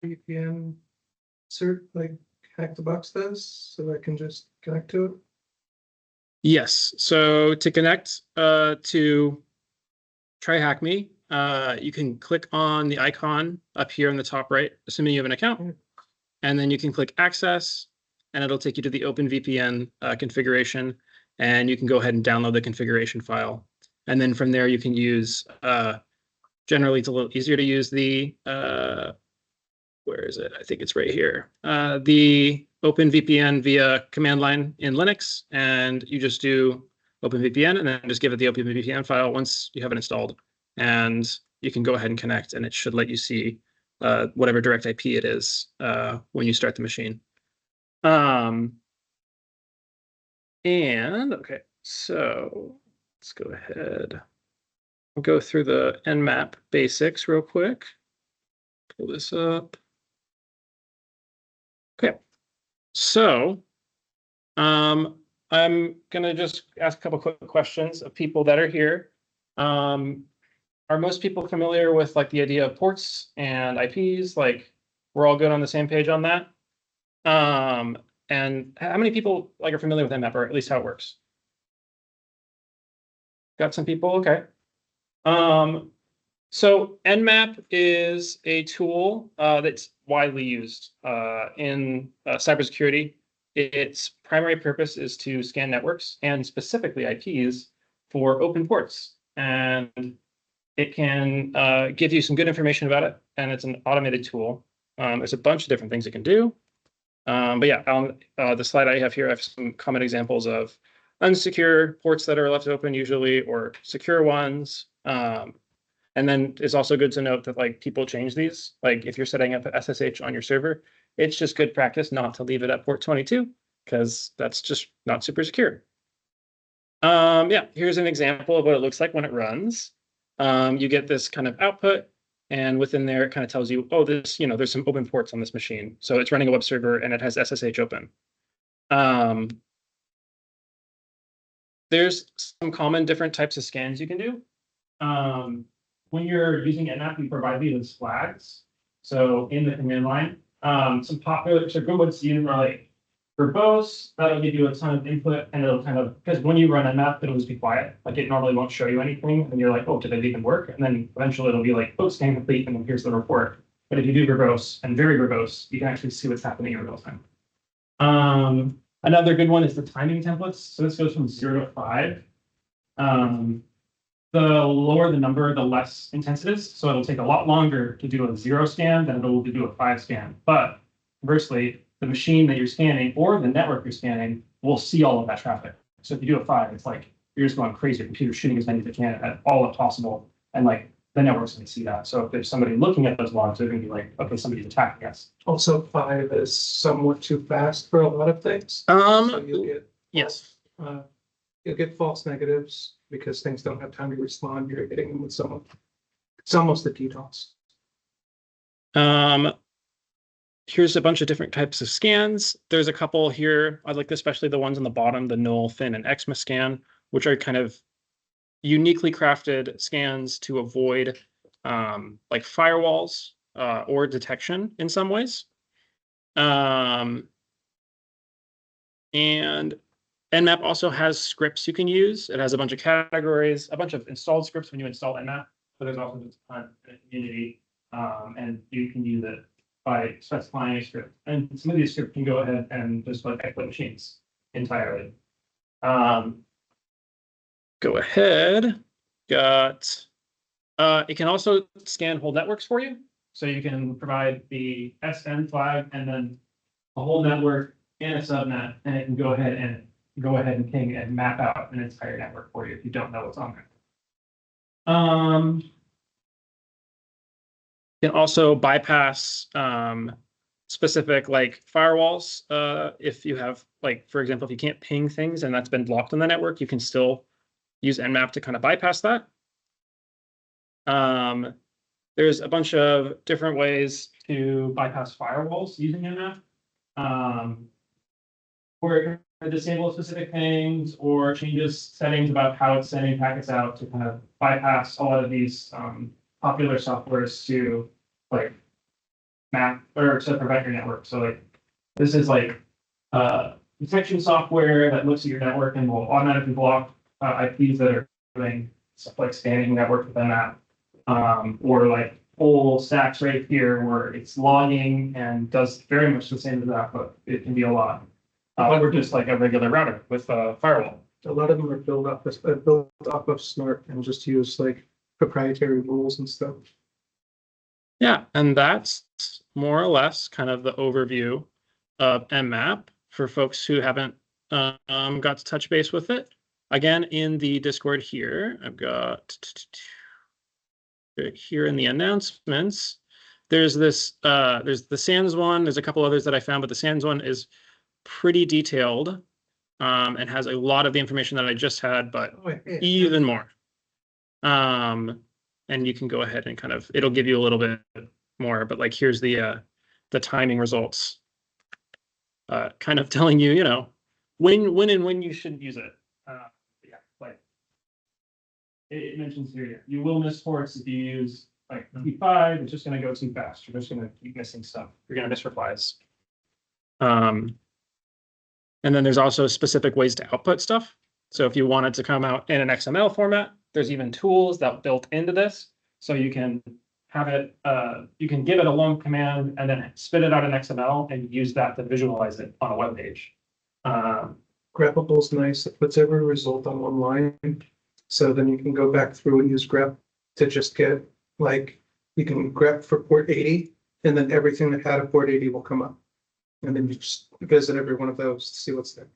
VPN cert like Hack the Box does, so I can just connect to it? Yes. So to connect to TryHackMe, you can click on the icon up here in the top right, assuming you have an account, and then you can click Access, and it'll take you to the OpenVPN configuration, and you can go ahead and download the configuration file. And then from there, you can use, generally it's a little easier to use the, where is it? I think it's right here. The OpenVPN via command line in Linux, and you just do OpenVPN and then just give it the OpenVPN file once you have it installed. And you can go ahead and connect, and it should let you see whatever direct IP it is when you start the machine. And okay, so let's go ahead. We'll go through the Nmap basics real quick. Pull this up. Okay, so I'm gonna just ask a couple quick questions of people that are here. Are most people familiar with like the idea of ports and IPs? Like we're all good on the same page on that? And how many people like are familiar with Nmap, or at least how it works? Got some people, okay. So Nmap is a tool that's widely used in cybersecurity. Its primary purpose is to scan networks and specifically IPs for open ports. And it can give you some good information about it. And it's an automated tool. There's a bunch of different things it can do. But yeah, on the slide I have here, I have some common examples of unsecure ports that are left open usually, or secure ones. And then it's also good to note that like people change these. Like if you're setting up SSH on your server, it's just good practice not to leave it at port 22 because that's just not super secure. Yeah, here's an example of what it looks like when it runs. You get this kind of output, and within there, it kind of tells you, oh, this, there's some open ports on this machine. So it's running a web server and it has SSH open. There's some common different types of scans you can do. When you're using Nmap, we provide these flags. So in the command line, some popular, so good ones to use are like verbose. That'll give you a ton of input, and it'll kind of, because when you run Nmap, it'll just be quiet. Like it normally won't show you anything, and you're like, oh, did it even work? And then eventually it'll be like, oh, scan complete, and then here's the report. But if you do verbose and very verbose, you can actually see what's happening in real time. Another good one is the timing templates. So this goes from 0 to 5. The lower the number, the less intense it is. So it'll take a lot longer to do a 0 scan than it will to do a 5 scan. But conversely, the machine that you're scanning or the network you're scanning will see all of that traffic. So if you do a 5, it's like you're just going crazy. Your computer's shooting as many as it can at all as possible. And like the network's going to see that. So if there's somebody looking at those logs, they're going to be like, okay, somebody's attacking us. Also, 5 is somewhat too fast for a lot of things. So you'll get yes. You'll get false negatives because things don't have time to respond. You're hitting them with someone. It's almost a DDoS. Here's a bunch of different types of scans. There's a couple here. I like especially the ones on the bottom, the null, fin, and Xmas scan, which are kind of uniquely crafted scans to avoid like firewalls or detection in some ways. And Nmap also has scripts you can use. It has a bunch of categories, a bunch of installed scripts when you install Nmap, but there's also just a ton in the community, and you can use it by specifying a script. And some of these scripts can go ahead and just like exploit machines entirely. Go ahead. Got it can also scan whole networks for you. So you can provide the SN flag and then a whole network and a subnet, and it can go ahead and ping and map out an entire network for you if you don't know what's on there. You can also bypass specific like firewalls. If you have, like, for example, if you can't ping things and that's been blocked on the network, you can still use Nmap to kind of bypass that. There's a bunch of different ways to bypass firewalls using Nmap. Where it disable specific things or changes settings about how it's sending packets out to kind of bypass a lot of these popular softwares to like map or to prevent your network. So like this is like detection software that looks at your network and will automatically block IPs that are doing stuff like spanning network within that, or like whole stacks right here where it's logging and does very much the same as that, but it can be a lot. Or just like a regular router with a firewall. A lot of them are built off of Snort and just use like proprietary rules and stuff. Yeah, and that's more or less kind of the overview of Nmap for folks who haven't got to touch base with it. Again, in the Discord here, I've got here in the announcements, there's this, there's the SANS one, there's a couple others that I found, but the SANS one is pretty detailed and has a lot of the information that I just had, but even more. And you can go ahead and kind of, it'll give you a little bit more, but like here's the timing results, kind of telling you, you know, when you should use it. Yeah, like it mentions here, yeah, you will miss ports if you use like P5. It's just going to go too fast. You're just going to keep missing stuff. You're going to miss replies. And then there's also specific ways to output stuff. So if you want it to come out in an XML format, there's even tools that built into this. So you can have it, you can give it a long command and then spit it out in XML and use that to visualize it on a web page. Grepable's nice. It puts every result on one line. So then you can go back through and use grep to just get, like, you can grep for port 80, and then everything that had a port 80 will come up. And then you just visit every one of those to see what's there.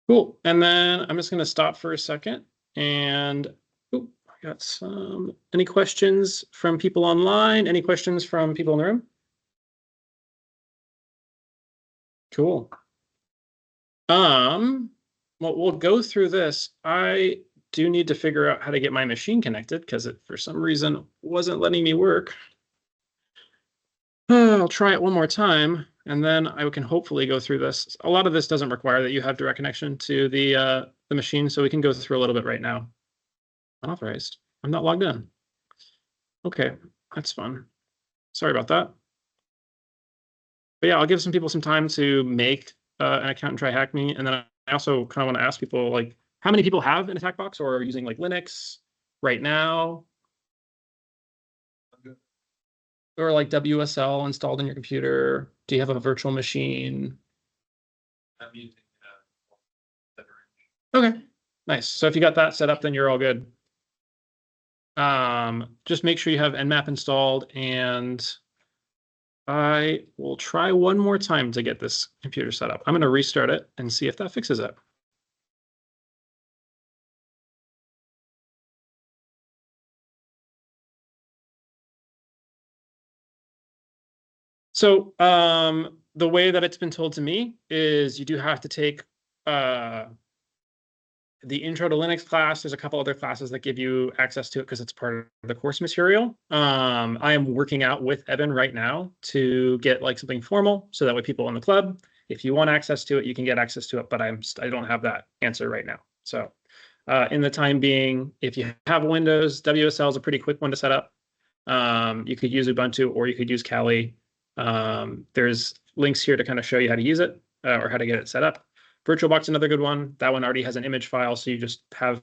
Cool. And then I'm just going to stop for a second. And I got some, any questions from people online? Any questions from people in the room? Cool. Well, we'll go through this. I do need to figure out how to get my machine connected because it, for some reason, wasn't letting me work. I'll try it one more time, and then I can hopefully go through this. A lot of this doesn't require that you have direct connection to the machine, so we can go through a little bit right now. Unauthorized. I'm not logged in. Okay, that's fun. Sorry about that. But yeah, I'll give some people some time to make an account and TryHackMe, and then I also kind of want to ask people, like, how many people have an attack box or are using like Linux right now? Or like WSL installed in your computer? Do you have a virtual machine? I'm using Okay, nice. So if you got that set up, then you're all good. Just make sure you have Nmap installed, and I will try one more time to get this computer set up. I'm going to restart it and see if that fixes it. So the way that it's been told to me is you do have to take the Intro to Linux class. There's a couple other classes that give you access to it because it's part of the course material. I am working out with Evan right now to get like something formal, so that way people in the club, if you want access to it, you can get access to it, but I don't have that answer right now. So in the time being, if you have Windows, WSL is a pretty quick one to set up. You could use Ubuntu or you could use Kali. There's links here to kind of show you how to use it or how to get it set up. VirtualBox, another good one. That one already has an image file, so you just have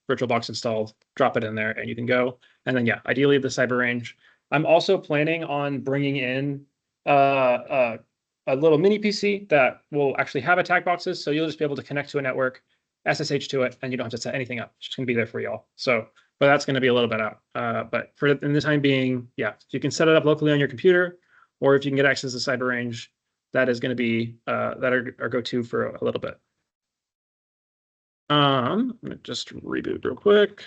VirtualBox installed, drop it in there, and you can go. And then, yeah, ideally the cyber range. I'm also planning on bringing in a little mini PC that will actually have attack boxes, so you'll just be able to connect to a network, SSH to it, and you don't have to set anything up. It's just going to be there for y'all. So, but that's going to be a little bit out. But for in the time being, yeah, you can set it up locally on your computer, or if you can get access to cyber range, that is going to be our go-to for a little bit. I'm going to just reboot real quick.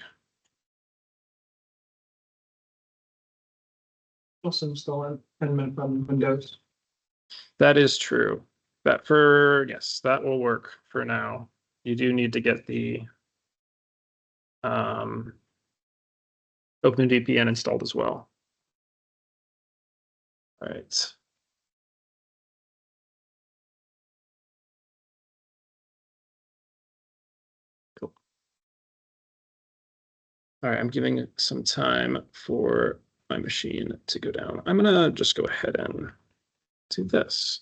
Also install Nmap on Windows. That is true. That for, yes, that will work for now. You do need to get the OpenVPN installed as well. All right. Cool. All right, I'm giving some time for my machine to go down. I'm gonna just go ahead and do this.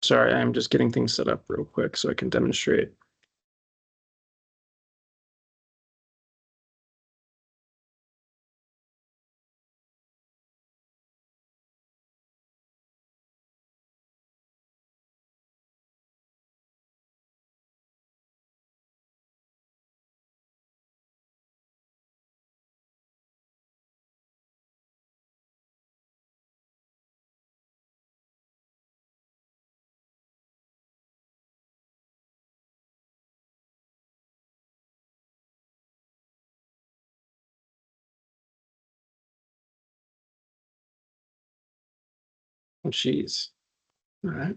Sorry, I'm just getting things set up real quick so I can demonstrate. Oh, geez. All right.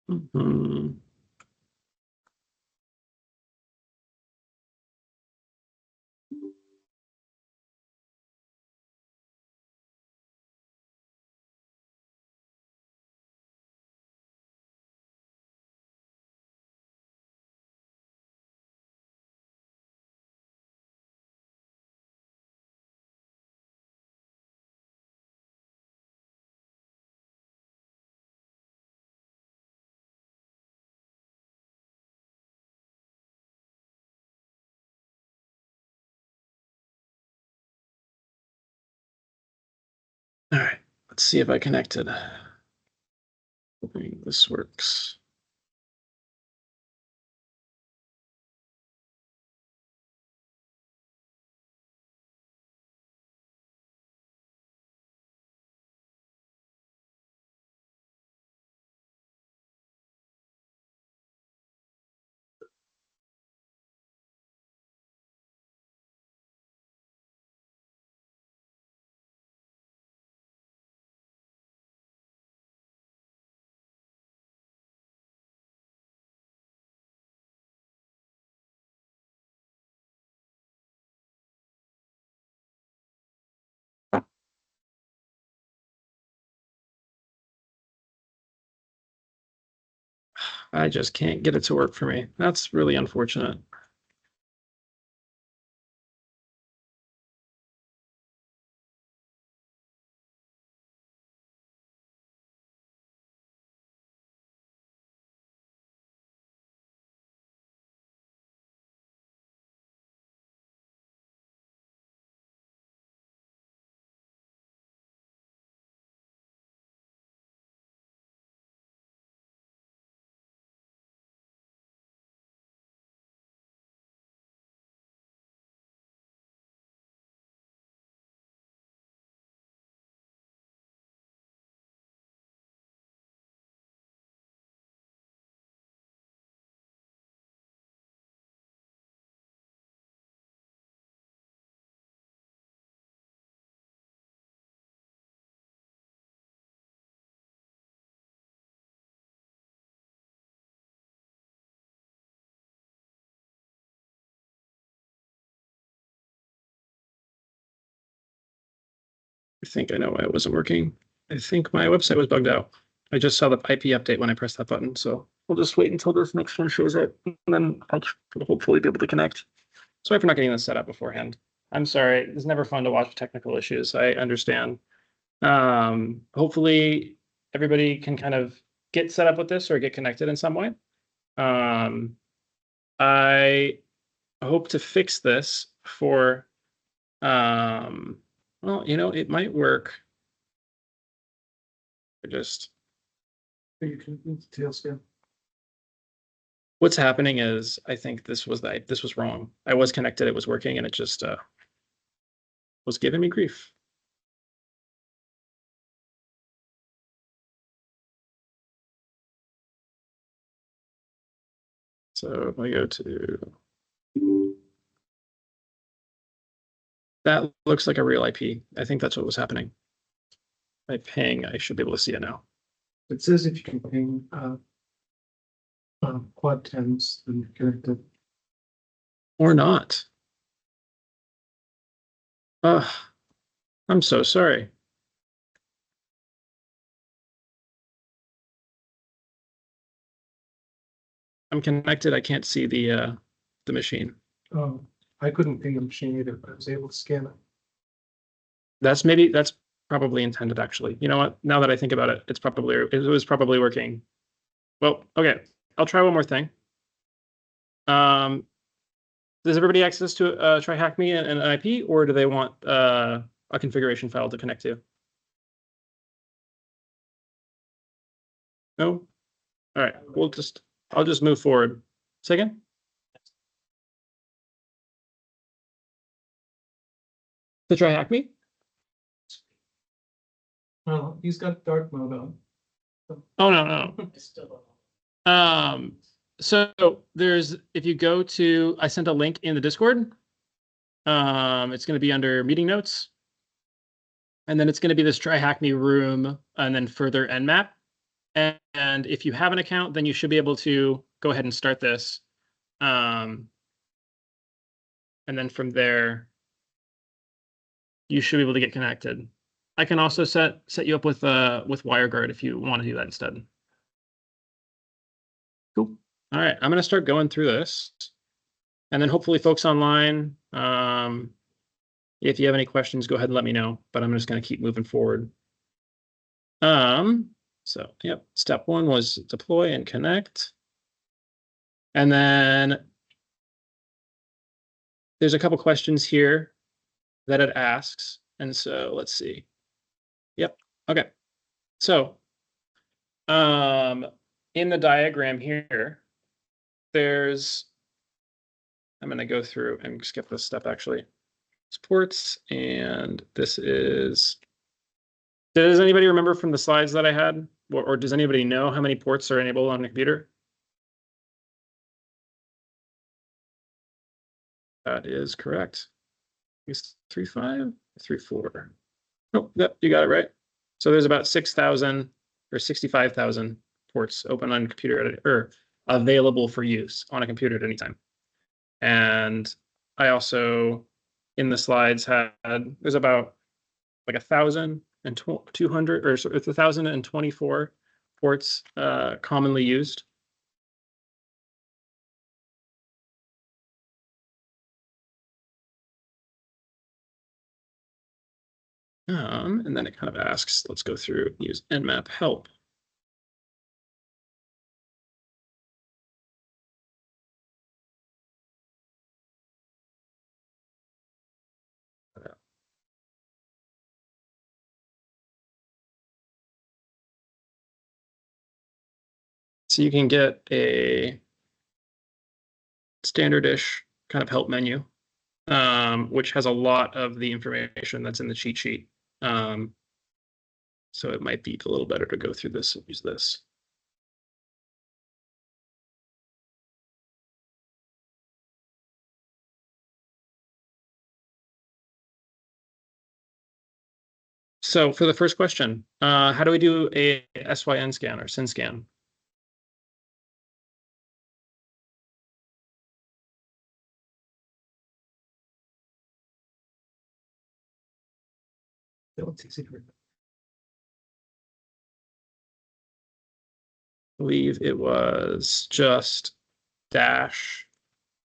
Mhm. All right, let's see if I connected. Hoping this works. I just can't get it to work for me. That's really unfortunate. I think I know why it wasn't working. I think my website was bugged out. I just saw the IP update when I pressed that button, so we'll just wait until this next one shows up, and then I'll hopefully be able to connect. Sorry for not getting this set up beforehand. I'm sorry. It's never fun to watch technical issues. I understand. Hopefully everybody can kind of get set up with this or get connected in some way. I hope to fix this for, well, it might work. Just You can details, yeah. what's happening is I think this was wrong. I was connected, it was working, and it just was giving me grief. So if I go to, that looks like a real IP. I think that's what was happening. By ping, I should be able to see it now. It says if you can ping quad tens, then you're connected. Or not. I'm so sorry. I'm connected. I can't see the machine. Oh, I couldn't ping the machine either, but I was able to scan it. That's probably intended actually. You know what? Now that I think about it, it was probably working. Well, okay. I'll try one more thing. Does everybody access to TryHackMe and an IP, or do they want a configuration file to connect to? No? All right. I'll just move forward. Second? To TryHackMe? Oh, he's got dark mode on. Oh no. So if you go to, I sent a link in the Discord. It's going to be under meeting notes. And then it's going to be this TryHackMe room and then further Nmap. And if you have an account, then you should be able to go ahead and start this. And then from there, you should be able to get connected. I can also set you up with WireGuard if you want to do that instead. Cool. All right, I'm going to start going through this. And then hopefully folks online, if you have any questions, go ahead and let me know. But I'm just going to keep moving forward. So, yep, step one was deploy and connect. And then there's a couple questions here that it asks. And so let's see. Yep, okay. So in the diagram here, I'm going to go through and skip this step actually. Ports, and this is, does anybody remember from the slides that I had, or does anybody know how many ports are enabled on a computer? That is correct. It's 3.5, 3.4. Oh, yep, you got it right. So there's about 6,000 or 65,000 ports open on a computer or available for use on a computer at any time. And I also, in the slides, there's about like 1,200 or 1,024 ports commonly used. And then it kind of asks, let's go through, use Nmap help. So you can get a standardish kind of help menu, which has a lot of the information that's in the cheat sheet. So it might be a little better to go through this and use this. So for the first question, how do we do a SYN scan or SYN scan? It's easy to remember. I believe it was just dash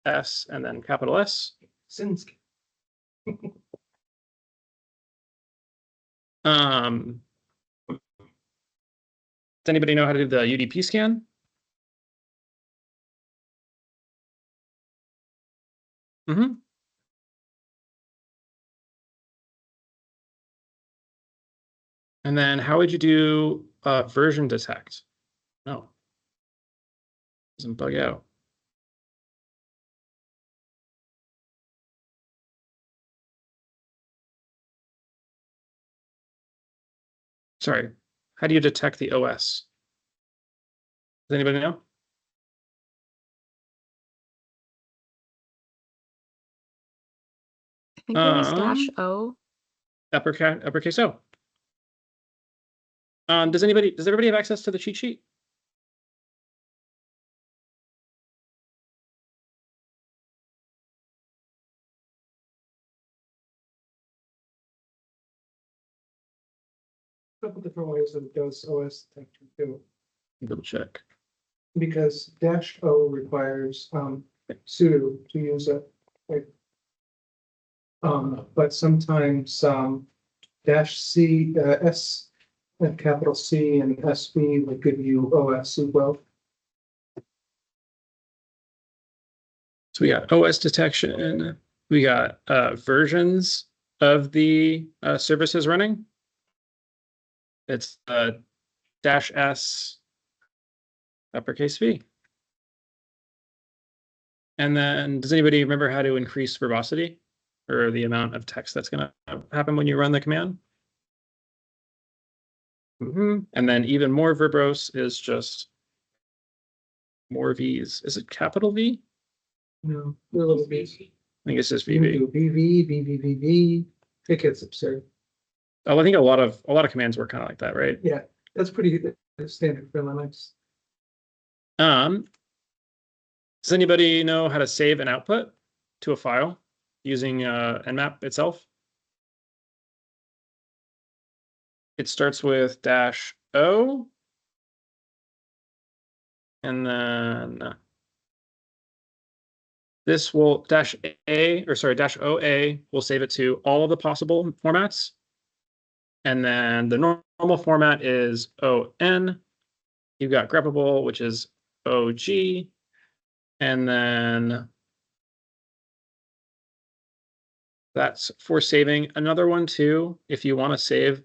S and then capital S. Sinsk. Does anybody know how to do the UDP scan? Mm-hmm. And then how would you do version detect? No. Doesn't bug out. sorry, how do you detect the OS? Does anybody know? I think it was -O. Uppercase O. Does everybody have access to the cheat sheet? A couple different ways that it does OS detection too, Double check. because -O requires sudo to use it. Like, but sometimes -C, S, and capital C and SV will give you OS as well. So we got OS detection. We got versions of the services running. It's -S uppercase V. And then does anybody remember how to increase verbosity or the amount of text that's going to happen when you run the command? And then even more verbose is just more V's. Is it capital V? No, a little bit. I think it's just You can VV. do VV, VVVV. It gets absurd. Oh, I think a lot of commands work kind of like that, right? Yeah, that's pretty standard for Linux. Does anybody know how to save an output to a file using Nmap itself? It starts with -O, and then this will -OA will save it to all of the possible formats. And then the normal format is ON. You've got greppable, which is OG. And then that's for saving. Another one too, if you want to save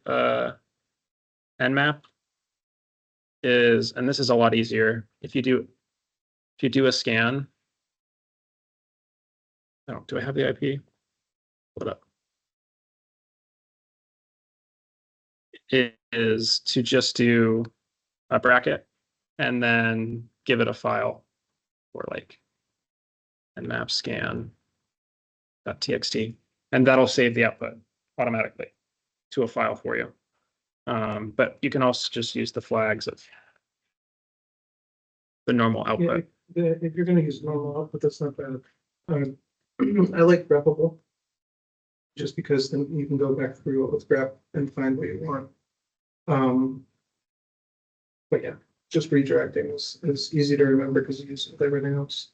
Nmap is, and this is a lot easier, if you do a scan. Oh, do I have the IP? Pull it up. It is to just do a bracket and then give it a file for like nmap scan.txt, and that'll save the output automatically to a file for you. But you can also just use the flags of the normal output. Yeah, if you're going to use normal output, that's not bad. I like greppable, just because then you can go back through it with grep and find what you want. But yeah, just redirecting is easy to remember because you use it with everything else.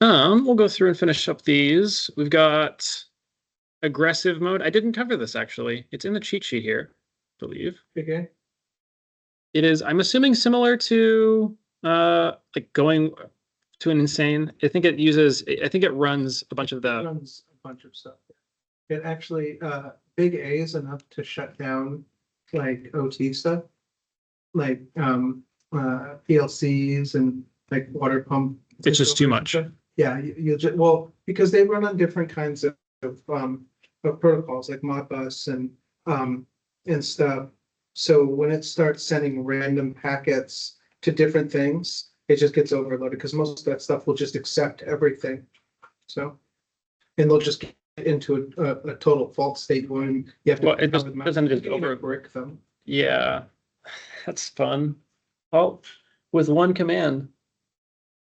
We'll go through and finish up these. We've got aggressive mode. I didn't cover this actually. It's in the cheat sheet here, I believe. Okay. It is, I'm assuming, similar to like going to an insane. I think it runs a bunch of It runs a bunch of stuff. It actually big A is enough to shut down like OT stuff, like PLCs and like water pump. It's just too much. Yeah, you just, well, because they run on different kinds of protocols like Modbus and stuff. So when it starts sending random packets to different things, it just gets overloaded because most of that stuff will just accept everything. So, and they'll just get into a total fault state when you have to. Well, it doesn't just brick them. Yeah, that's fun. Well, with one command,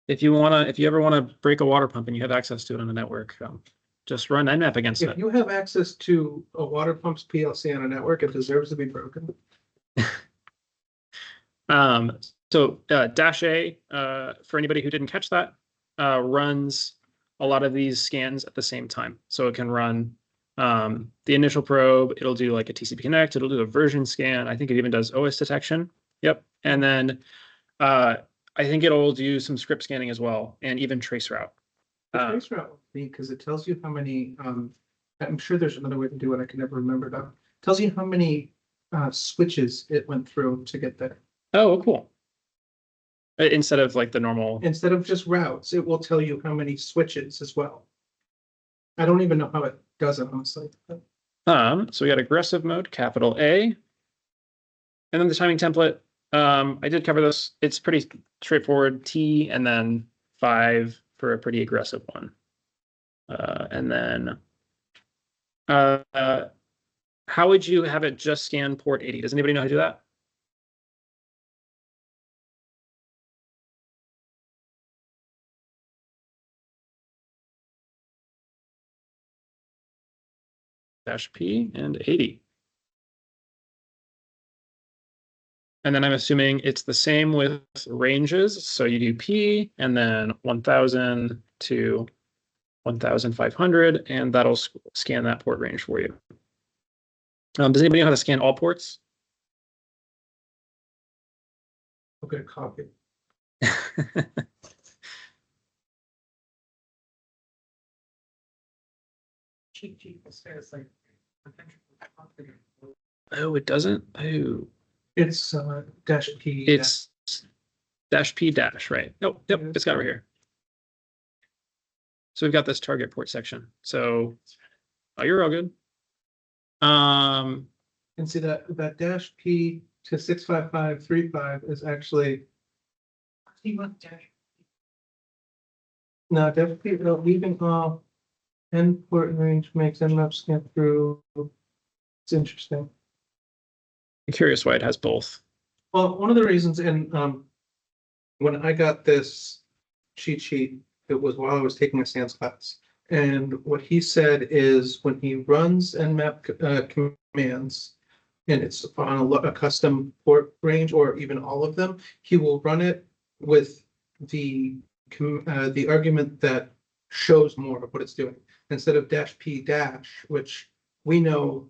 if you ever wanna break a water pump and you have access to it on the network, just run Nmap against If it. you have access to a water pump's PLC on a network, it deserves to be broken. So -A, for anybody who didn't catch that, runs a lot of these scans at the same time. So it can run the initial probe, it'll do like a TCP Connect, it'll do a version scan. I think it even does OS detection. Yep. And then I think it'll do some script scanning as well, and even traceroute. Traceroute, because it tells you how many, I'm sure there's another way to do it, I can never remember that. Tells you how many switches it went through to get there. Oh, cool. Instead of like the normal. Instead of just routes, it will tell you how many switches as well. I don't even know how it does it, honestly. So we got aggressive mode, capital A. And then the timing template, I did cover this. It's pretty straightforward. T and then 5 for a pretty aggressive one. And then how would you have it just scan port 80? Does anybody know how to do that? -P and 80. And then I'm assuming it's the same with ranges. So you do P and then 1000 to 1500, and that'll scan that port range for you. Does anybody know how to scan all ports? Okay, copy. Oh, it doesn't? Oh, It's dash P. it's -P dash, right? Nope, yep, it's got it right here. So we've got this target port section. So you're all good. And see that dash P to 65535 is actually. No, dash P, leaving off end port range makes Nmap scan through. It's interesting. I'm curious why it has both. Well, one of the reasons, and when I got this cheat sheet, it was while I was taking a SANS class. And what he said is when he runs Nmap commands, and it's on a custom port range or even all of them, he will run it with the argument that shows more of what it's doing instead of dash P dash, which we know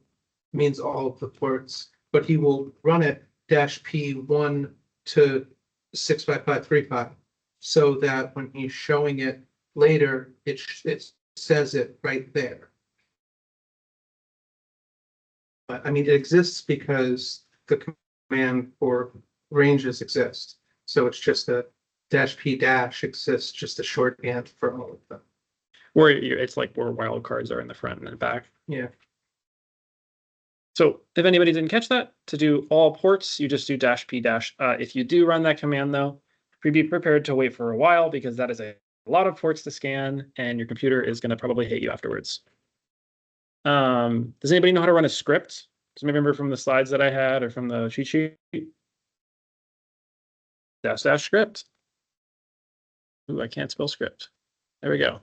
means all of the ports, but he will run it dash P1 to 65535 so that when he's showing it later, it says it right there. But I mean, it exists because the command for ranges exist. So it's just a dash P dash exists, just a shorthand for all of them. Where it's like where wildcards are in the front and the back. Yeah. So if anybody didn't catch that, to do all ports, you just do dash P dash. If you do run that command though, be prepared to wait for a while because that is a lot of ports to scan and your computer is going to probably hate you afterwards. Does anybody know how to run a script? Does anybody remember from the slides that I had or from the cheat sheet? -- script. Ooh, I can't spell script. There we go.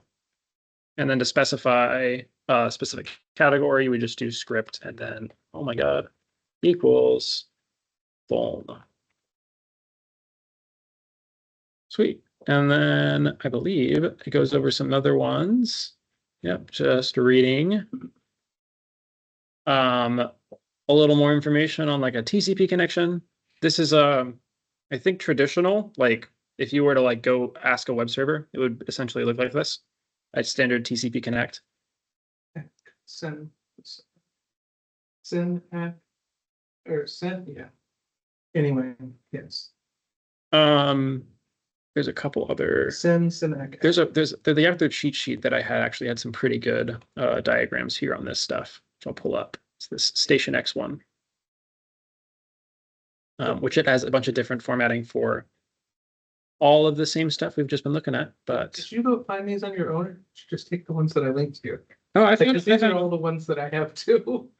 And then to specify a specific category, we just do script and then, oh my God, equals boom. Sweet. And then I believe it goes over some other ones. Yep, just reading. A little more information on like a TCP connection. This is I think traditional, like if you were to like go ask a web server, it would essentially look like this. At standard TCP Connect. Send, or send, yeah. Anyway, yes. There's a couple other. Send. There's the other cheat sheet that I had actually had some pretty good diagrams here on this stuff. Which I'll pull up. It's this Station X one, which it has a bunch of different formatting for all of the same stuff we've just been looking at. But did you go find these on your own? Or did you just take the ones that I linked to? Oh, I think these are all the ones that I have too.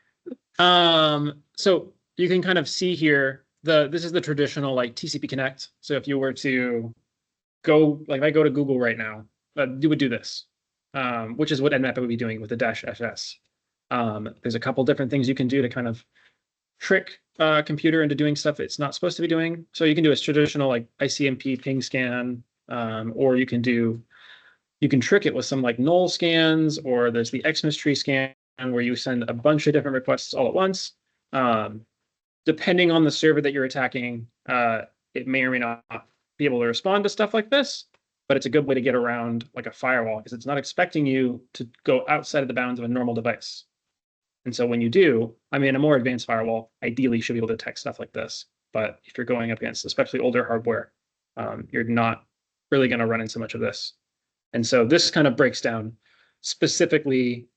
So you can kind of see here this is the traditional like TCP Connect. So if you were to go, like if I go to Google right now, you would do this, which is what Nmap would be doing with the -SS. There's a couple different things you can do to kind of trick a computer into doing stuff it's not supposed to be doing. So you can do a traditional like ICMP ping scan, or you can trick it with some like null scans, or there's the Xmas tree scan where you send a bunch of different requests all at once. Depending on the server that you're attacking, it may or may not be able to respond to stuff like this, but it's a good way to get around like a firewall because it's not expecting you to go outside of the bounds of a normal device. And so when you do, I mean, a more advanced firewall ideally should be able to detect stuff like this. But if you're going up against especially older hardware, you're not really going to run into much of this. And so this kind of breaks down specifically,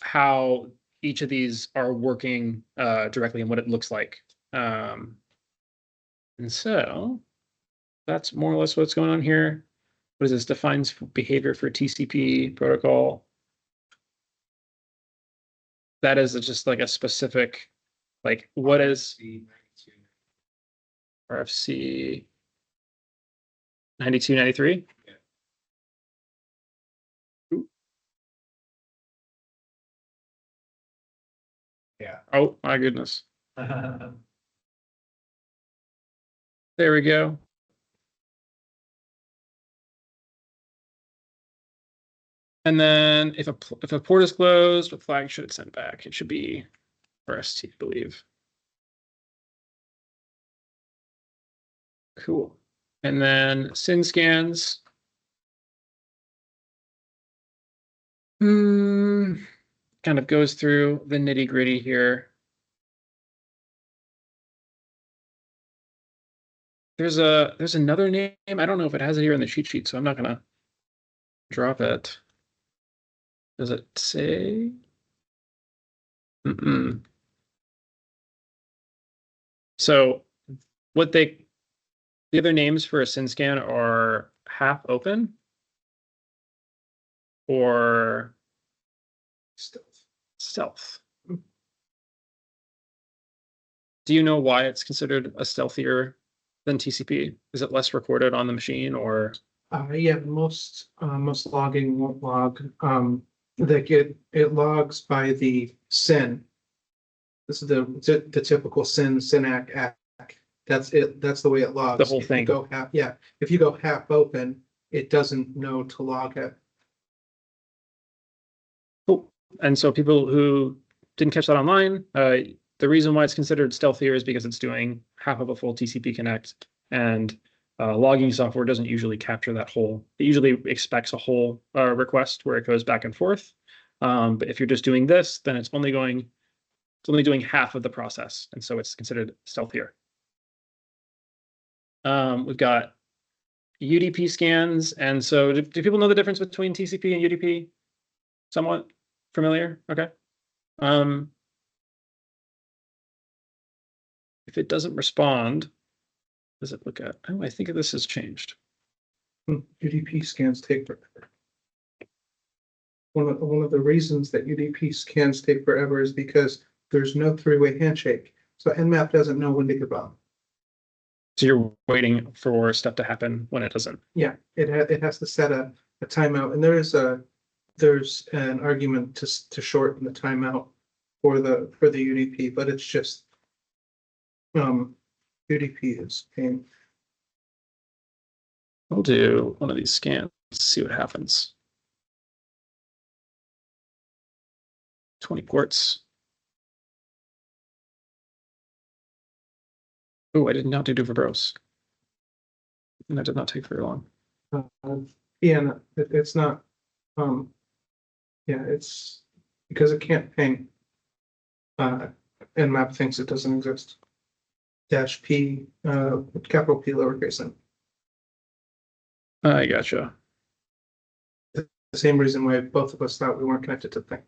how each of these are working directly and what it looks like. And so that's more or less what's going on here. What is this? Defines behavior for TCP protocol. That is just like a specific, like what is RFC 92, 93? Yeah. Oh my goodness. There we go. And then if a port is closed, what flag should it send back? It should be RST, I believe. Cool. And then SYN scans. Kind of goes through the nitty gritty here. There's another name. I don't know if it has it here in the cheat sheet, so I'm not gonna drop it. Does it say? So what the other names for a SYN scan are half open or stealth. Do you know why it's considered a stealthier than TCP? Is it less recorded on the machine, or? Yeah, most logging won't log. It logs by the SYN. This is the typical SYN ACK. That's it. That's the way it logs. The whole thing. If you go half open, it doesn't know to log it. Cool. And so people who didn't catch that online, the reason why it's considered stealthier is because it's doing half of a full TCP Connect, and logging software doesn't usually capture that whole. It usually expects a whole request where it goes back and forth. But if you're just doing this, then it's only doing half of the process, and so it's considered stealthier. We've got UDP scans, and so do people know the difference between TCP and UDP? Somewhat familiar? Okay. If it doesn't respond, does it look at? Oh, I think this has changed. UDP scans take forever. One of the reasons that UDP scans take forever is because there's no three-way handshake. So Nmap doesn't know when to give up. So you're waiting for stuff to happen when it doesn't. Yeah, it has to set a timeout, and there's an argument to shorten the timeout for the UDP, but it's just UDP is pain. I'll do one of these scans, see what happens. 20 ports. Oh, I did not do verbose. And that did not take very long. Yeah, no, it's not. Yeah, it's because it can't ping. Nmap thinks it doesn't exist. -P, capital P, lowercase n. I gotcha. The same reason why both of us thought we weren't connected to the thing.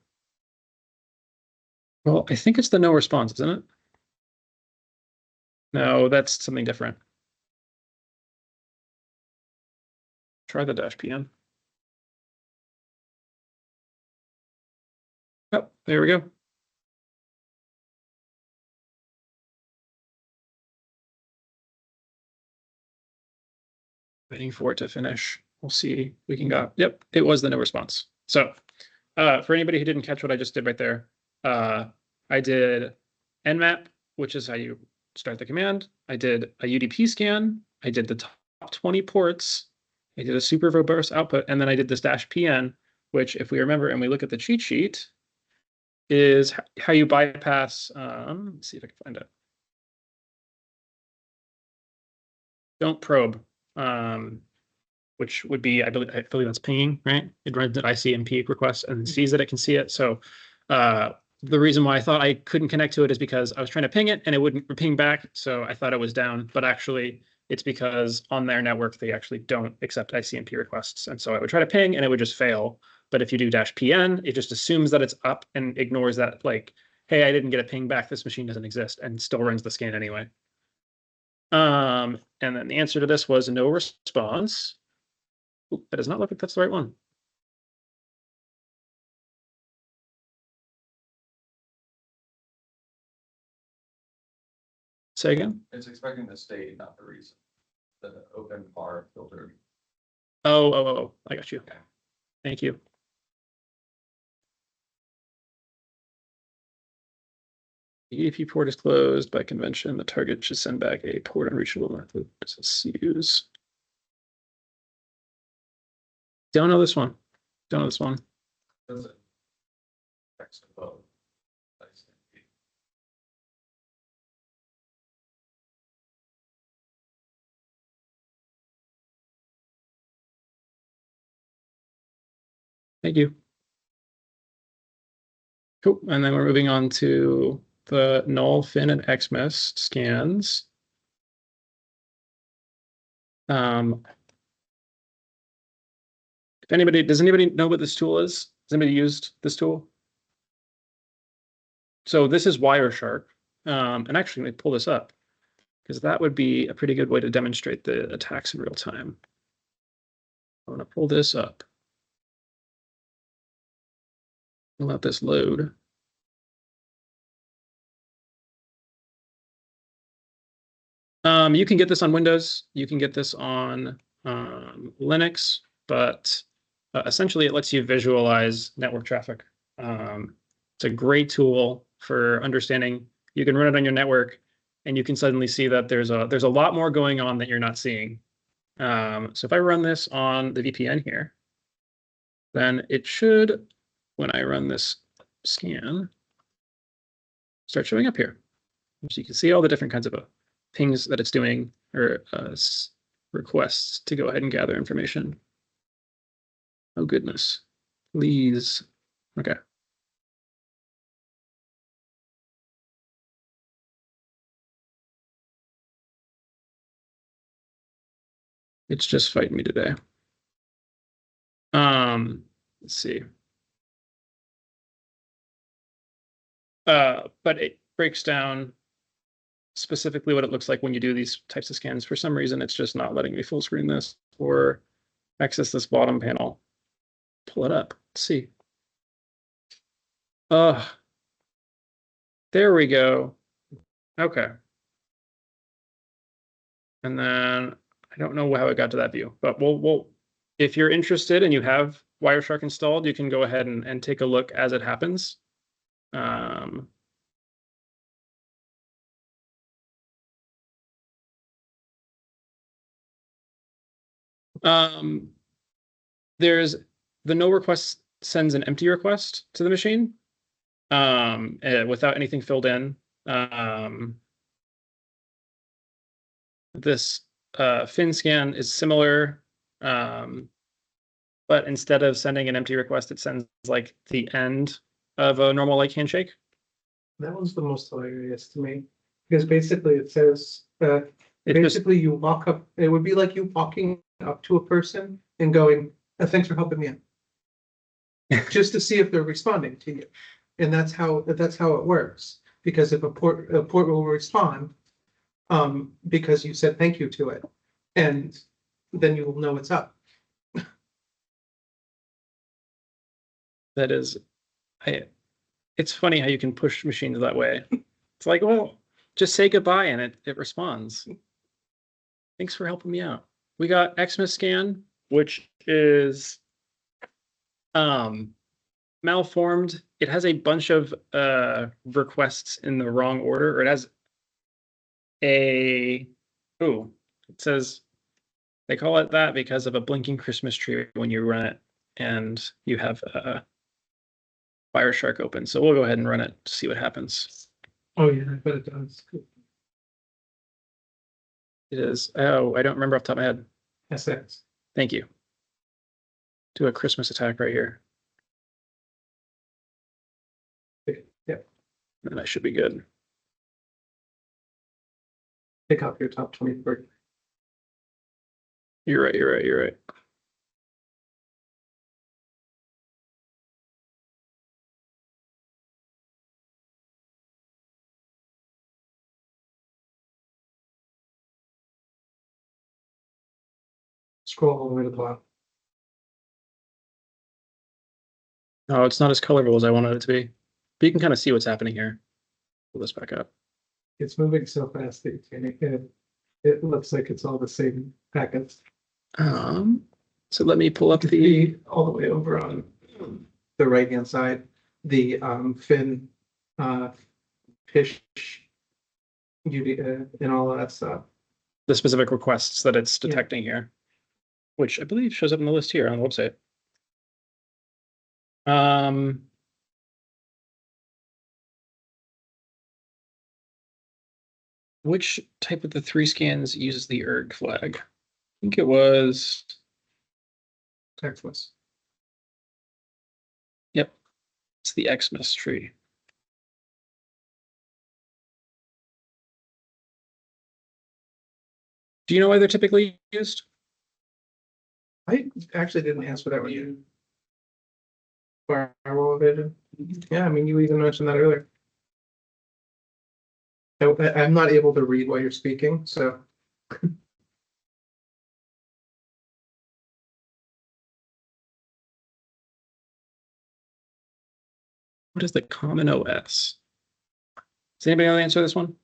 Well, I think it's the no response, isn't it? No, that's something different. Try the -PN. Oh, there we go. Waiting for it to finish. We'll see. We can go. Yep, it was the no response. So for anybody who didn't catch what I just did right there, I did Nmap, which is how you start the command. I did a UDP scan. I did the top 20 ports. I did a super verbose output, and then I did this -PN, which, if we remember and we look at the cheat sheet, is how you bypass. Let's see if I can find it. Don't probe, which would be, I believe that's pinging, right? It runs an ICMP request and sees that it can see it. So the reason why I thought I couldn't connect to it is because I was trying to ping it and it wouldn't ping back. So I thought it was down, but actually it's because on their network, they actually don't accept ICMP requests. And so I would try to ping and it would just fail. But if you do -PN, it just assumes that it's up and ignores that, like, hey, I didn't get a ping back. This machine doesn't exist, and still runs the scan anyway. And then the answer to this was no response. Oop, that does not look like that's the right one. Say again? It's expecting the state, not the reason. The open bar filter. Oh, I got you. Okay. Thank you. The EDP port is closed by convention. The target should send back a port unreachable method to use. Don't know this one. Don't know this one. Does it? Text above. Thank you. Cool. And then we're moving on to the null, fin, and xmist scans. Does anybody know what this tool is? Has anybody used this tool? So this is Wireshark. And actually, let me pull this up because that would be a pretty good way to demonstrate the attacks in real time. I'm going to pull this up. I'll let this load. You can get this on Windows. You can get this on Linux, but essentially it lets you visualize network traffic. It's a great tool for understanding. You can run it on your network, and you can suddenly see that there's a lot more going on that you're not seeing. So if I run this on the VPN here, then it should, when I run this scan, start showing up here. So you can see all the different kinds of pings that it's doing, or requests to go ahead and gather information. Oh goodness, please. Okay. It's just fighting me today. Let's see. But it breaks down specifically what it looks like when you do these types of scans. For some reason, it's just not letting me full screen this or access this bottom panel. Pull it up. Let's see. There we go. Okay. And then I don't know how it got to that view, but we'll if you're interested and you have Wireshark installed, you can go ahead and take a look as it happens. There's the no request sends an empty request to the machine without anything filled in. This fin scan is similar, but instead of sending an empty request, it sends like the end of a normal like handshake. That one's the most hilarious to me, because basically it says, It's basically you walk up, it would be like you walking up to a person and going, thanks for helping me out. Just to see if they're responding to you. And that's how it works. Because if a port will respond, because you said thank you to it, and then you will know it's up. that is, it's funny how you can push machines that way. It's like, well, just say goodbye and it responds. Thanks for helping me out. We got Xmas scan, which is malformed. It has a bunch of requests in the wrong order, or it has it says they call it that because of a blinking Christmas tree when you run it and you have Wireshark open. So we'll go ahead and run it to see what happens. Oh yeah, I bet it does. It is, oh, I don't remember off the top of my head. SX. Thank you. Do a Christmas attack right here. Yep. And I should be good. Pick up your top 23. You're right. scroll all the way to the bottom. Oh, it's not as colorful as I wanted it to be. But you can kind of see what's happening here. Pull this back up. It's moving so fast that you can't, it looks like it's all the same packets. So let me pull up the The all the way over on the right-hand side, the fin, fish, UD, and all of that stuff. specific requests that it's detecting here, which I believe shows up in the list here on the website. Which type of the 3 scans uses the erg flag? I think it was. Xmas. Yep, it's the Xmas tree. Do you know why they're typically used? I actually didn't answer that one. Firewall vision. Yeah, I mean, you even mentioned that earlier. I'm not able to read while you're speaking, so. What is the common OS? Does anybody know the answer to this one?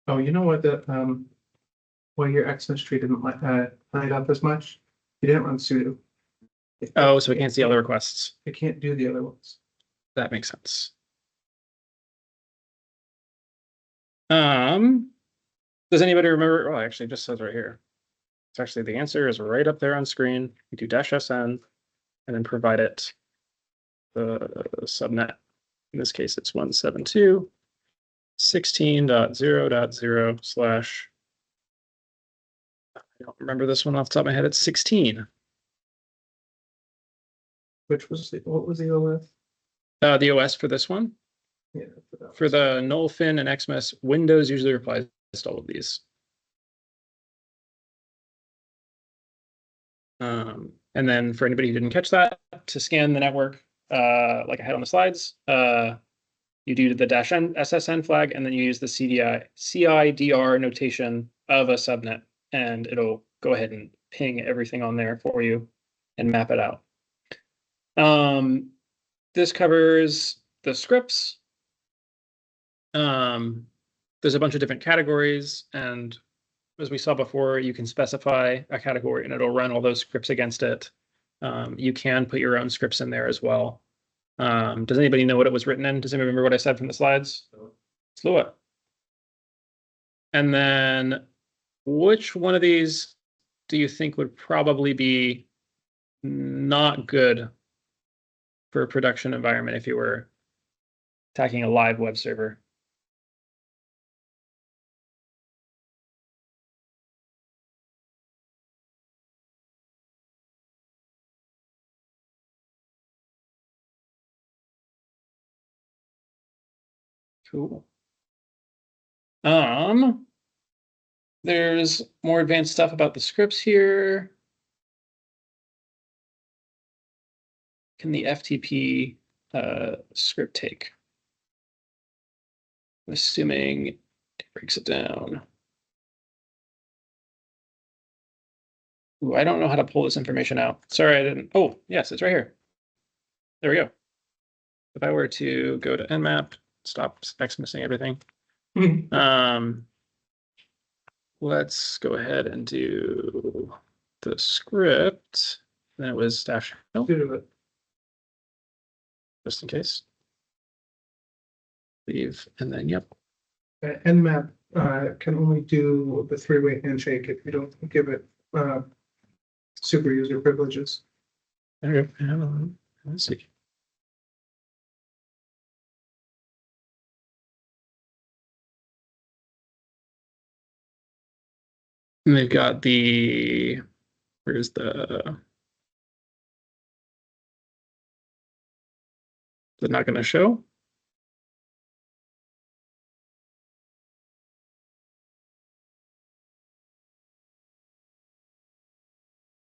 Oh, you know what, why your Xmas tree didn't light up as much? You didn't run sudo. Oh, so we can't see all the requests. It can't do the other ones. That makes sense. Does anybody remember? Oh, actually, it just says right here. It's actually the answer is right up there on screen. You do -sn and then provide it the subnet. In this case, it's 172.16.0.0/ I don't remember this one off the top of my head. It's 16. Which was, what was the OS? The OS for this one. Yeah. For the null fin and Xmas, Windows usually replies to all of these. And then for anybody who didn't catch that, to scan the network, like I had on the slides, you do the -SSN flag, and then you use the CIDR notation of a subnet, and it'll go ahead and ping everything on there for you and map it out. This covers the scripts. There's a bunch of different categories, and as we saw before, you can specify a category and it'll run all those scripts against it. You can put your own scripts in there as well. Does anybody know what it was written in? Does anybody remember what I said from the slides? Slua. And then which one of these do you think would probably be not good for a production environment if you were attacking a live web server? Cool. There's more advanced stuff about the scripts here. Can the FTP script take? I'm assuming it breaks it down. Ooh, I don't know how to pull this information out. Sorry, I didn't. Oh, yes, it's right here. There we go. If I were to go to Nmap, stop Xmasing everything. Let's go ahead and do the script. Then it was dash help, just in case. Leave, and then yep. Nmap can only do the 3-way handshake if you don't give it super user privileges. There we go. Let's see. And they've got the, where's the, is it not going to show?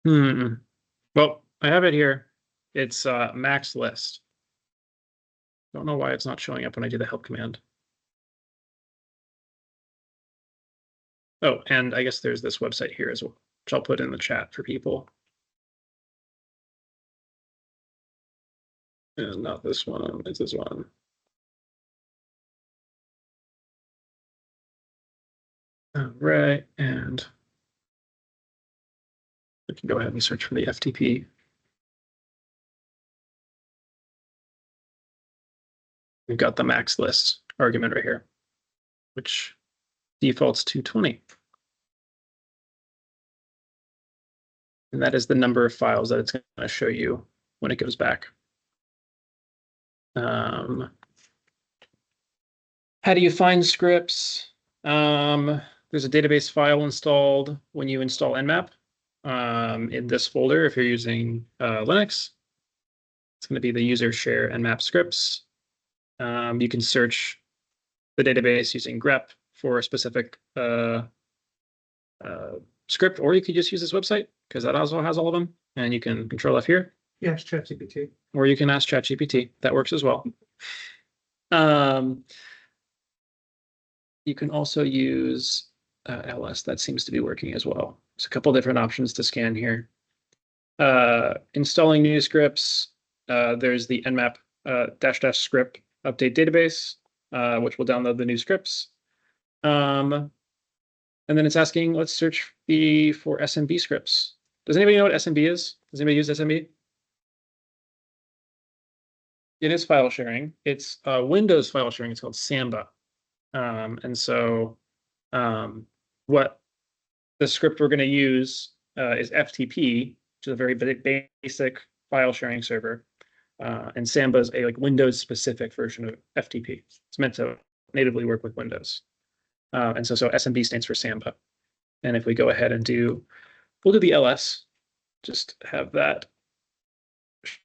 Well, I have it here. It's max list. Don't know why it's not showing up when I do the help command. Oh, and I guess there's this website here as well, which I'll put in the chat for people. And not this one, it's this one. All right, and we can go ahead and search for the FTP. We've got the max list argument right here, which defaults to 20. And that is the number of files that it's going to show you when it goes back. How do you find scripts? There's a database file installed when you install Nmap in this folder. If you're using Linux, it's going to be the user share Nmap scripts. You can search the database using grep for a specific script, or you could just use this website because that also has all of them, and you can control F here. Yes, ChatGPT. Or you can ask ChatGPT. That works as well. You can also use LS. That seems to be working as well. There's a couple different options to scan here. Installing new scripts. There's the nmap -- script update database, which will download the new scripts. And then it's asking, let's search for SMB scripts. Does anybody know what SMB is? Does anybody use SMB? It is file sharing. It's Windows file sharing. It's called Samba. And so what the script we're going to use is FTP, which is a very basic file sharing server. And Samba is a Windows specific version of FTP. It's meant to natively work with Windows. And so SMB stands for Samba. And if we go ahead and we'll do the LS, just have that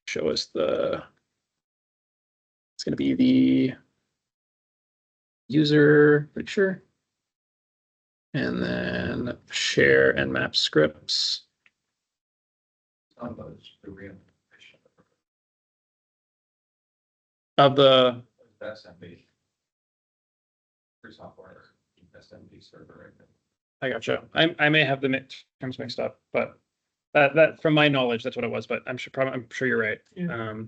show us it's going to be the user picture, and then share Nmap scripts. Some of those, the re-implementation Of the SMB. Free software, SMB server right now. I gotcha. I may have the terms mixed up, but that from my knowledge, that's what it was. But I'm sure you're right. Yeah.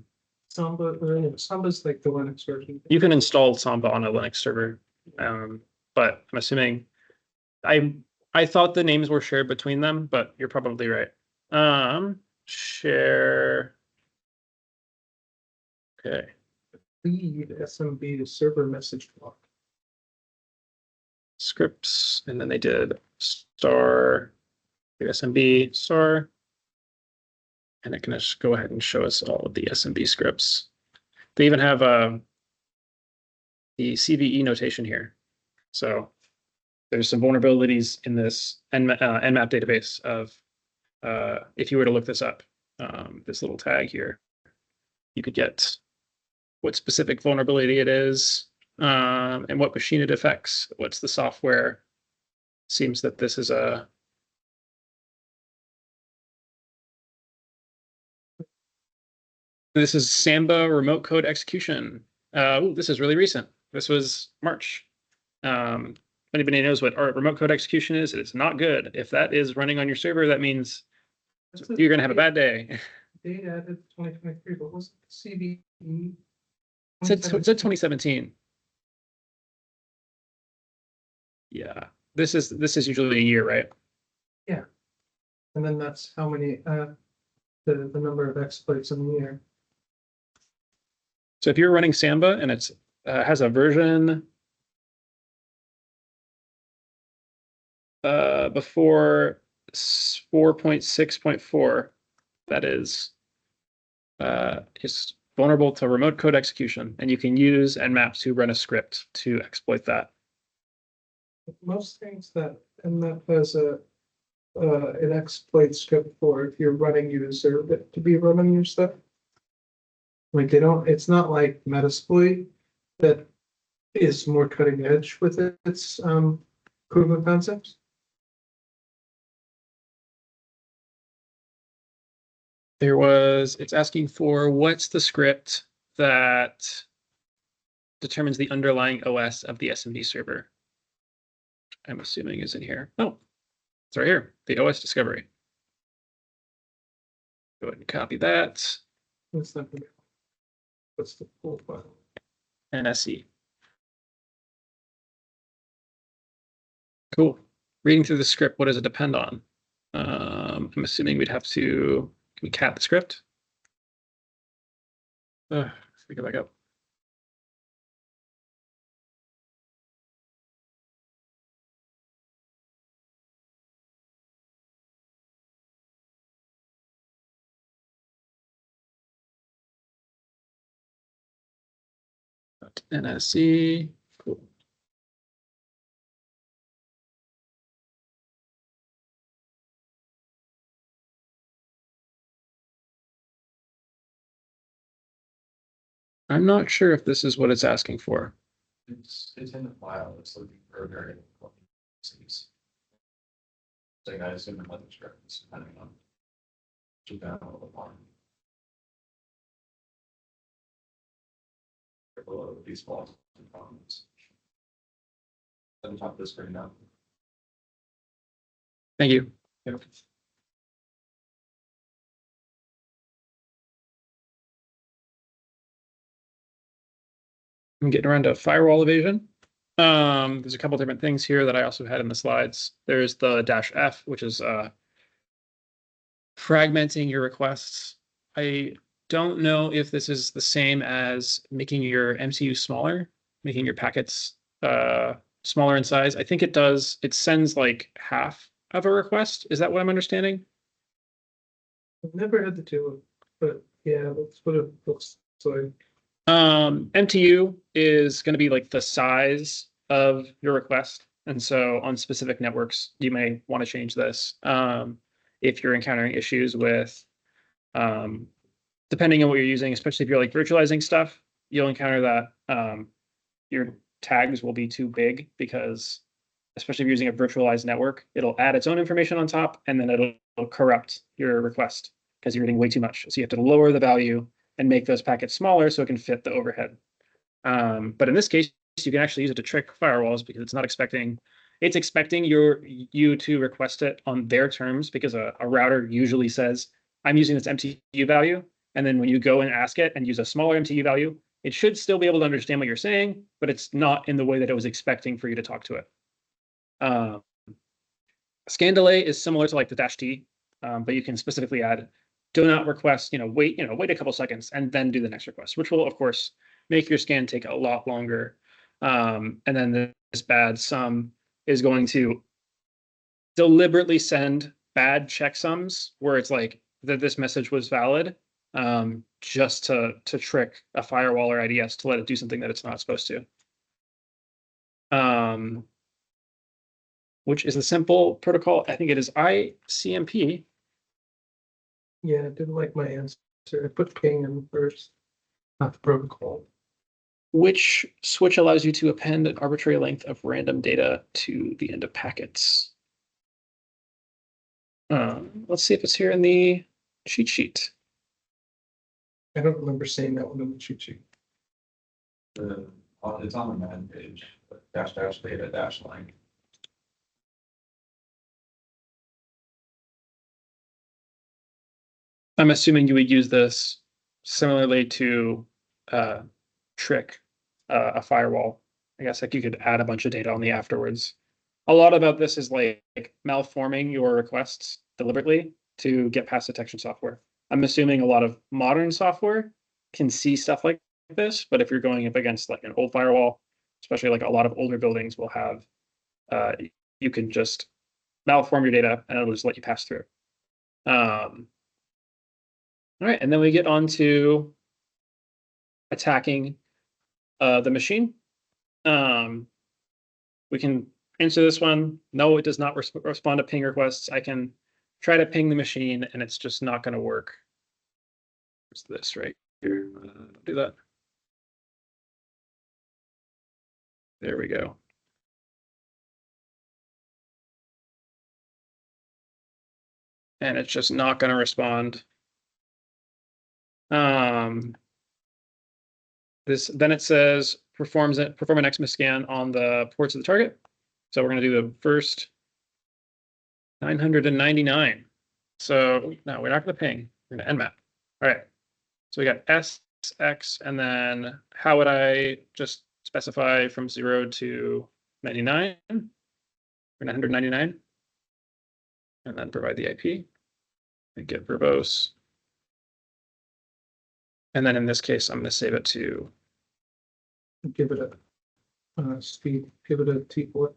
Samba's like the Linux version. You can install Samba on a Linux server, but I'm assuming I thought the names were shared between them, but you're probably right. Share. Okay. Lead SMB to server message block. Scripts, and then they did star SMB star, and it can just go ahead and show us all of the SMB scripts. They even have the CVE notation here. So there's some vulnerabilities in this Nmap database of if you were to look this up, this little tag here, you could get what specific vulnerability it is, and what machine it affects. What's the software? Seems that this is Samba remote code execution. This is really recent. This was March. If anybody knows what our remote code execution is, it's not good. If that is running on your server, that means you're going to have a bad day. They added 2023, but was it CVE? It said 2017. Yeah, this is usually a year, right? Yeah. And then that's how many, the number of exploits in the year. So if you're running Samba and it's has a version before 4.6.4, that is vulnerable to remote code execution, and you can use Nmap to run a script to exploit that. Most things that Nmap has an exploit script for if you're running, you deserve it to be running your stuff. Like it's not like Metasploit that is more cutting edge with its proof of concepts. It's asking for what's the script that determines the underlying OS of the SMB server. I'm assuming is in here. Oh, it's right here, the OS discovery. Go ahead and copy that. What's that? What's the full file? NSE. Cool. Reading through the script, what does it depend on? I'm assuming we'd have to, can we cat the script? Let me go back up. NSE. Cool. I'm not sure if this is what it's asking for. It's in the file, it's looking for a variable. So I assume the mother script is depending on. To download the file. Below these files and comments. At the top of the screen now. Thank you. Yep. I'm getting around to firewall evasion. There's a couple different things here that I also had in the slides. There's the -F, which is fragmenting your requests. I don't know if this is the same as making your MCU smaller, making your packets smaller in size. I think it does. It sends like half of a request. Is that what I'm understanding? I've never had to do it, but yeah, that's what it looks like. MTU is going to be like the size of your request. And so on specific networks, you may want to change this. If you're encountering issues with, depending on what you're using, especially if you're like virtualizing stuff, you'll encounter that your tags will be too big because, especially if you're using a virtualized network, it'll add its own information on top and then it'll corrupt your request because you're getting way too much. So you have to lower the value and make those packets smaller so it can fit the overhead. But in this case, you can actually use it to trick firewalls because it's expecting you to request it on their terms because a router usually says, I'm using this MTU value. And then when you go and ask it and use a smaller MTU value, it should still be able to understand what you're saying, but it's not in the way that it was expecting for you to talk to it. Scan delay is similar to like the -T, but you can specifically add do not request, wait a couple seconds and then do the next request, which will of course make your scan take a lot longer. And then this bad sum is going to deliberately send bad checksums where it's like that this message was valid, just to trick a firewall or IDS to let it do something that it's not supposed to. Which is a simple protocol. I think it is ICMP. Yeah, I didn't like my answer. I put ping in first, not the protocol. Which switch allows you to append an arbitrary length of random data to the end of packets. Let's see if it's here in the cheat sheet. I don't remember seeing that one in the cheat sheet. It's on the man page, --data--length. I'm assuming you would use this similarly to trick a firewall. I guess like you could add a bunch of data on the afterwards. A lot about this is like malforming your requests deliberately to get past detection software. I'm assuming a lot of modern software can see stuff like this, but if you're going up against like an old firewall, especially like a lot of older buildings will have, you can just malform your data and it'll just let you pass through. All right, and then we get on to attacking the machine. We can answer this one. No, it does not respond to ping requests. I can try to ping the machine and it's just not going to work. Where's this right here? Do that. There we go. And it's just not going to respond. Then it says perform an XMS scan on the ports of the target. So we're going to do the first 999. So no, we're not going to ping. We're going to Nmap. All right. So we got S, X, and then how would I just specify from 0 to 99 or 999? And then provide the IP and get verbose. And then in this case, I'm going to save it to Give it a speed, give it a T port.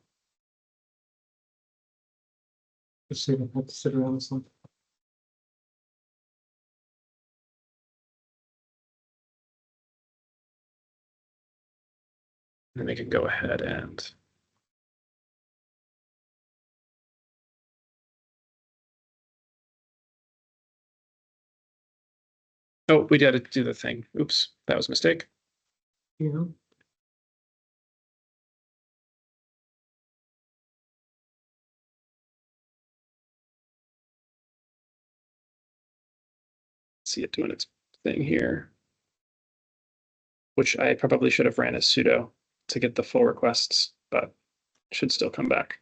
Just so you don't have to sit around this one. and we can go ahead and oh, we got to do the thing. Oops, that was a mistake. Yeah. See it doing its thing here, which I probably should have ran as sudo to get the full requests, but should still come back.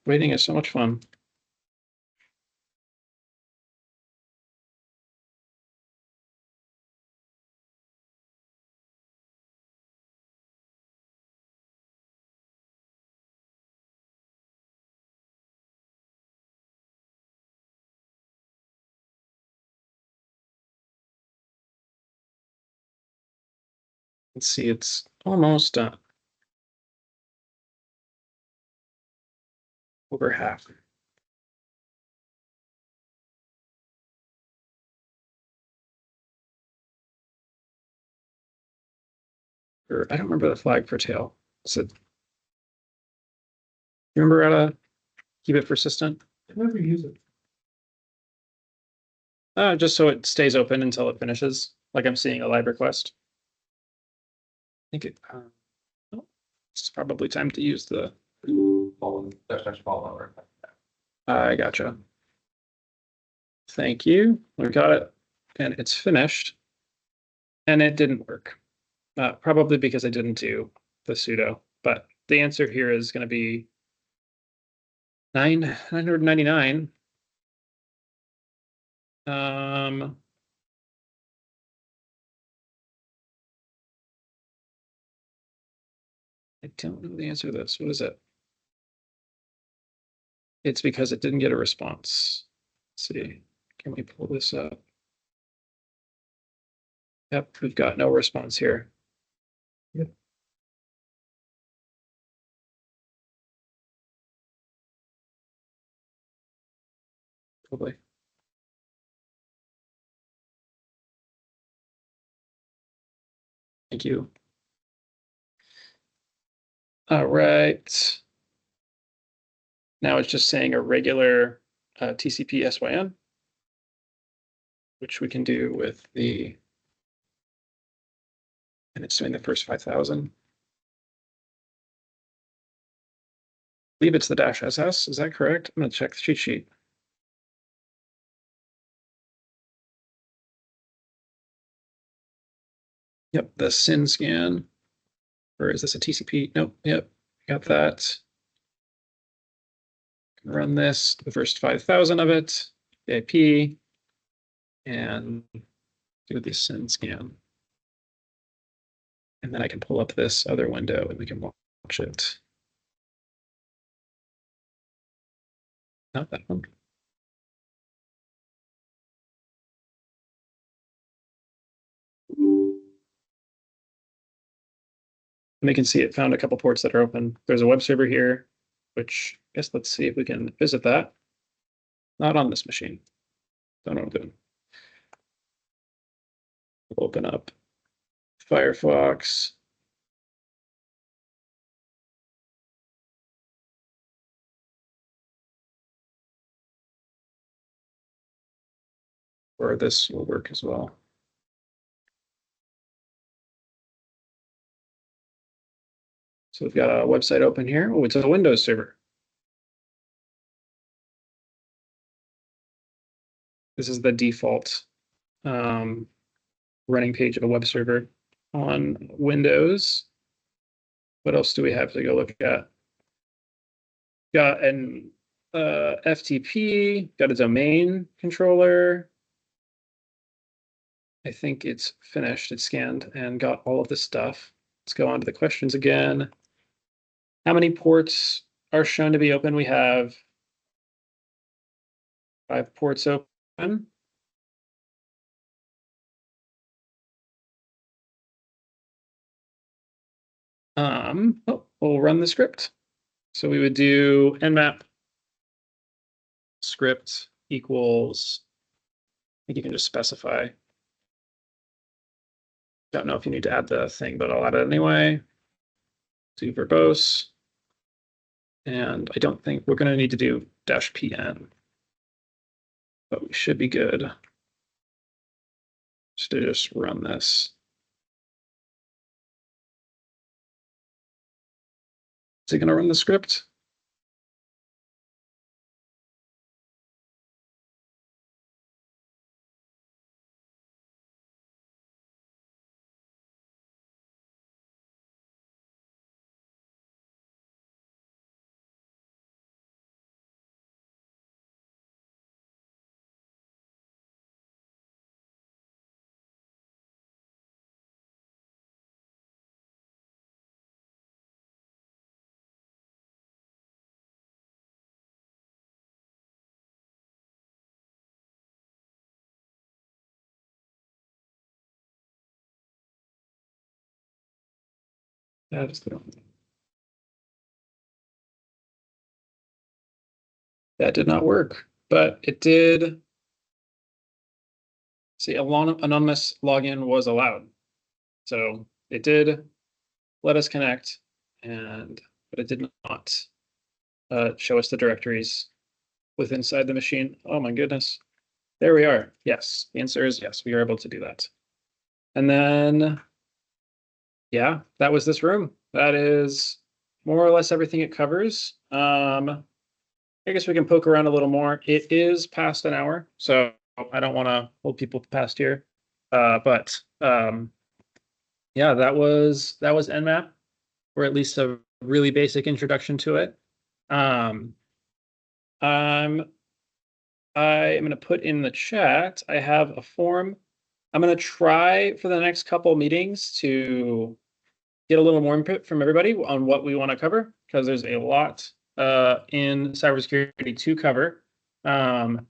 Waiting is so much fun. Let's see, it's almost done. Over half. Or I don't remember the flag for tail. So, you remember how to keep it persistent? I never use it. Just so it stays open until it finishes. Like I'm seeing a live request. I think it. Oh, it's probably time to use the. Follow. I gotcha. Thank you. We got it, and it's finished. And it didn't work. Probably because I didn't do the sudo. But the answer here is going to be 999. I don't know the answer to this. What is it? It's because it didn't get a response. Let's see. Can we pull this up? Yep, we've got no response here. Yep. Probably. Thank you. All right. Now it's just saying a regular TCP SYN, which we can do with the, and it's doing the first 5,000. I believe it's the -SS. Is that correct? I'm going to check the cheat sheet. Yep, the SYN scan. Or is this a TCP? Nope. Yep, got that. Run this, the first 5,000 of it, the IP, and do the SYN scan. And then I can pull up this other window and we can watch it. Not that one. And we can see it found a couple ports that are open. There's a web server here, which I guess let's see if we can visit that. Not on this machine. Don't know what I'm doing. We'll open up Firefox. or this will work as well. So we've got a website open here. Oh, it's a Windows server. This is the default running page of a web server on Windows. What else do we have to go look at? Got an FTP, got a domain controller. I think it's finished. It's scanned and got all of this stuff. Let's go on to the questions again. How many ports are shown to be open? We have 5 ports open. We'll run the script. So we would do nmap script equals, I think you can just specify. Don't know if you need to add the thing, but I'll add it anyway. Do verbose. And I don't think we're going to need to do -pn, but we should be good. Just run this. Is it going to run the script? That is the That did not work, but it did. See, anonymous login was allowed. So it did let us connect, but it did not show us the directories with inside the machine. Oh my goodness. There we are. Yes, the answer is yes, we are able to do that. And then, yeah, that was this room. That is more or less everything it covers. I guess we can poke around a little more. It is past an hour, so I don't want to hold people past here. But yeah, that was Nmap, or at least a really basic introduction to it. I am going to put in the chat. I have a form. I'm going to try for the next couple meetings to get a little more input from everybody on what we want to cover, because there's a lot in cybersecurity to cover. Nmap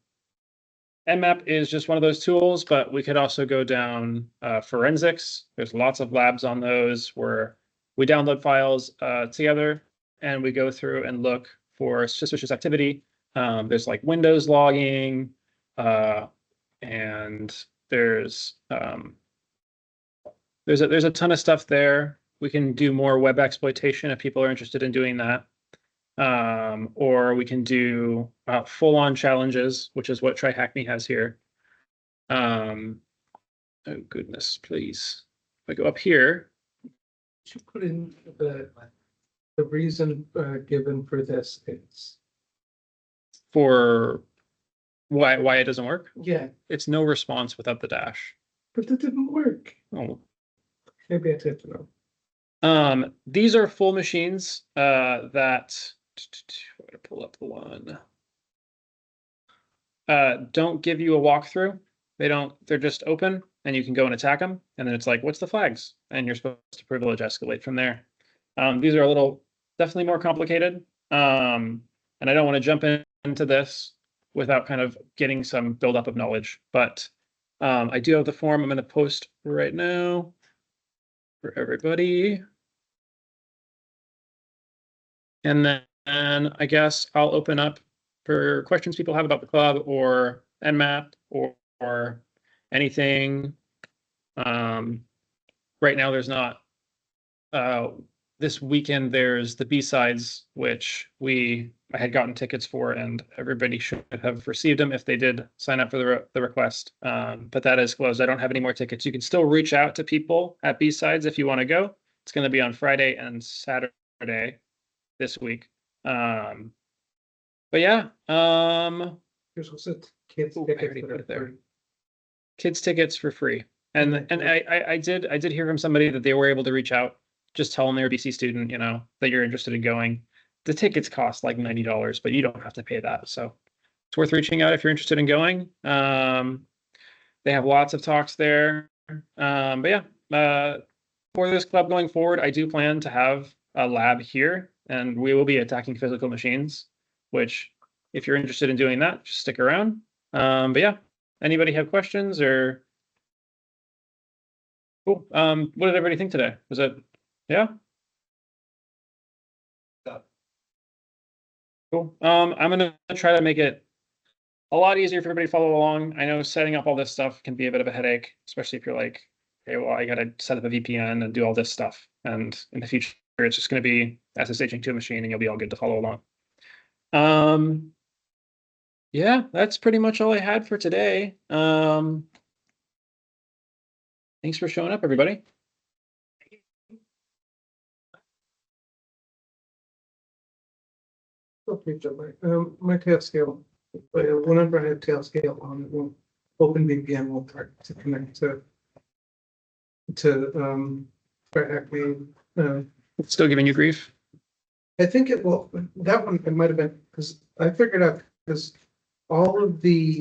is just one of those tools, but we could also go down forensics. There's lots of labs on those where we download files together and we go through and look for suspicious activity. There's like Windows logging, and there's a ton of stuff there. We can do more web exploitation if people are interested in doing that. Or we can do full-on challenges, which is what TryHackMe has here. Oh goodness, please. If I go up here. You put in the reason given for this is For why it doesn't work? Yeah, It's no response without the dash. but it didn't work. Oh. Maybe I didn't know. These are full machines that I'm gonna pull up the one. Don't give you a walkthrough. They're just open and you can go and attack them. And then it's like, what's the flags? And you're supposed to privilege escalate from there. These are definitely more complicated. And I don't want to jump into this without kind of getting some buildup of knowledge, but I do have the form I'm going to post right now for everybody. And then I guess I'll open up for questions people have about the club or Nmap or anything. Right now, there's not this weekend there's the B-sides, which I had gotten tickets for, and everybody should have received them if they did sign up for the request. But that is closed. I don't have any more tickets. You can still reach out to people at B-sides if you want to go. It's going to be on Friday and Saturday this week. But yeah, Here's what's it. Kids Ooh, I tickets already that put are it there. free. kids tickets for free. And I did hear from somebody that they were able to reach out, just tell them they're a BC student, that you're interested in going. The tickets cost like $90, but you don't have to pay that. So it's worth reaching out if you're interested in going. They have lots of talks there. But yeah, for this club going forward, I do plan to have a lab here, and we will be attacking physical machines, which if you're interested in doing that, just stick around. But yeah, anybody have questions or? Cool. What did everybody think today? Was it, yeah? Cool. I'm gonna try to make it a lot easier for everybody to follow along. I know setting up all this stuff can be a bit of a headache, especially if you're like, okay, well, I gotta set up a VPN and do all this stuff. And in the future, it's just gonna be SSHing to a machine and you'll be all good to follow along. Yeah, that's pretty much all I had for today. Thanks for showing up, everybody. Okay, Joe, my tailscale, whenever I have tailscale on, it will OpenVPN will start to connect to TryHackMe. It's still giving you grief? I think it will, that one, it might have been, because I figured out, because all of the